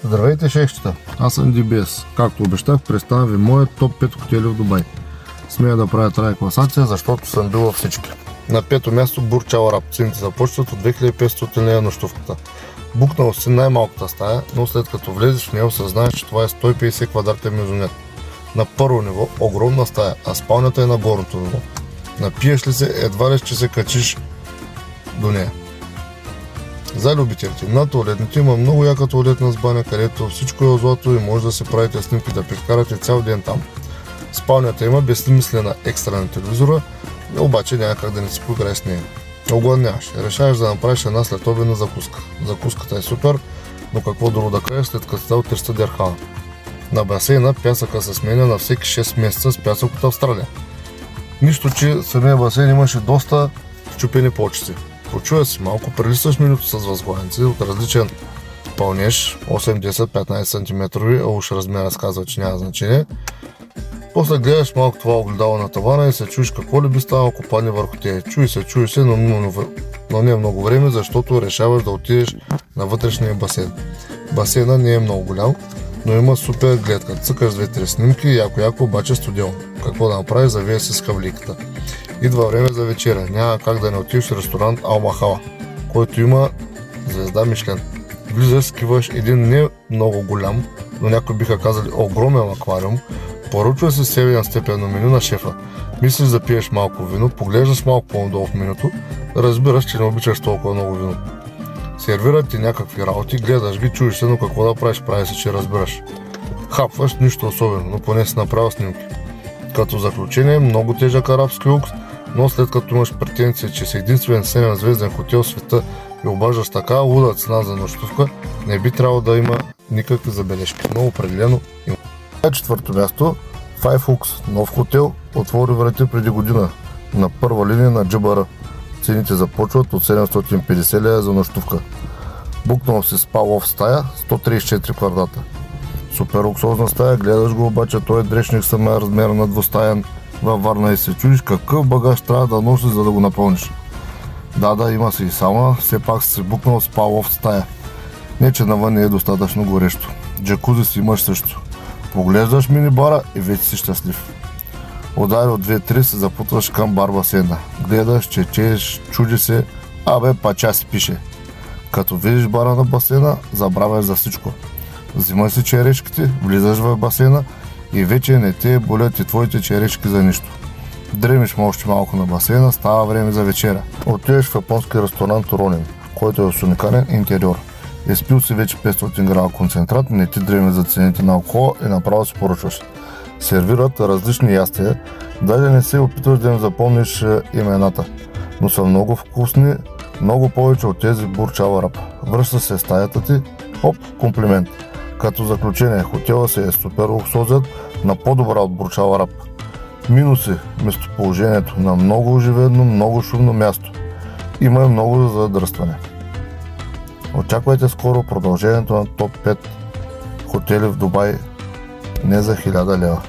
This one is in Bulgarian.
Здравейте, шехчета! Аз съм DBS. Както обещах, представям ви моят топ 5 хотели в Дубай. Смея да правя тази класация, защото съм бил във всички. На пето място Бурдж Ал Араб. Цените започват от 2500 лева нощувката. Букнал си най-малката стая, но след като влезеш в нея, осъзнаеш, че това е 150 квадрата мезонет. На първо ниво огромна стая, а спалнята е на горното ниво. Напиеш ли се, едва ли ще се качиш до нея. За любителите на туалетните има много яка туалетна с баня, където всичко е злато и може да си правите снимки, да прекарате цял ден там. Спалнята има безсмислена екстра на телевизора, обаче няма как да не си поиграеш с нея. Огладняваш. Решаваш да направиш една следобедна закуска. Закуската е супер, но какво друго да кажеш след като става 300 дирхама. На басейна пясъка се сменя на всеки 6 месеца с пясък от Австралия. Нищо, че самия басейн имаше доста счупени почици. Почуя си малко, прелистваш менюто с възглавници от различен пълнеж, 8, 10, 15 см, а уж размера сказва, че няма значение. После гледаш малко това огледало на тавана и се чуеш какво ли би станало, ако падне върху тебе. Чуй се, но не е много време, защото решаваш да отидеш на вътрешния басейн. Басейна не е много голям, но има супер гледка. Цъкаш 2-3 снимки и яко обаче студио. Какво да направиш, завие се с хавликата. Идва време за вечеря. Няма как да не отидеш в ресторант Ал Махала, който има звезда Мишлен. Влизаш, скиваш един не много голям, но някои биха казали огромен аквариум. Поръчва се северен степенно меню на шефа. Мислиш да пиеш малко вино, поглеждаш малко по-надолу в менюто, разбираш, че не обичаш толкова много вино. Сервират ти някакви работи, гледаш ги, чуеш се, но какво да правиш, прави се, че разбираш. Хапваш, нищо особено, но поне си направил снимки. Като заключение, много тежък арабски лукс, но след като имаш претенция, че си единствен 7-звезден хотел в света и обаждаш така луда цена за нощувка, не би трябвало да има никакви забележки, но определено има. На четвърто място, Five Hooks, нов хотел, отвори врати преди година на първа линия на Джибара. Цените започват от 750 лева за нощувка. Букнал си спа лофт стая, 134 квадрата. Супер луксозна стая, гледаш го, обаче той е дрешник самия размер на двустаен във Варна и се чудиш какъв багаж трябва да носиш, за да го напълниш. Да, има си и сауна, все пак си букнал спа лофт стая. Не, че навън не е достатъчно горещо. Джакузи си имаш също. Поглеждаш мини-бара и вече си щастлив. Удари от 2-3 се запутваш към бар басейна. Гледаш, четеш, чуди се, пача си пише. Като видиш бара на басейна, забравяш за всичко. Взимаш си черешките, влизаш в басейна и вече не те болят и твоите черешки за нищо. Дремиш още малко на басейна, става време за вечеря. Отидеш в японски ресторант Ронин, който е с уникален интериор. Изпил си вече 500 грама концентрат, не ти дреме за цените на алкохола и направо си поръчваш. Сервират различни ястия, даже не се опитваш да им запомниш имената, но са много вкусни, много повече от тези Бурдж Ал Араб. Връща се стаята ти, комплимент. Като заключение, хотела се е супер луксозен, на по-добра от Бурдж Ал Араб. Минуси, местоположението на много оживено, много шумно място. Има много задръстване. Очаквайте скоро продължението на топ 5 хотели в Дубай, не за 1000 лева.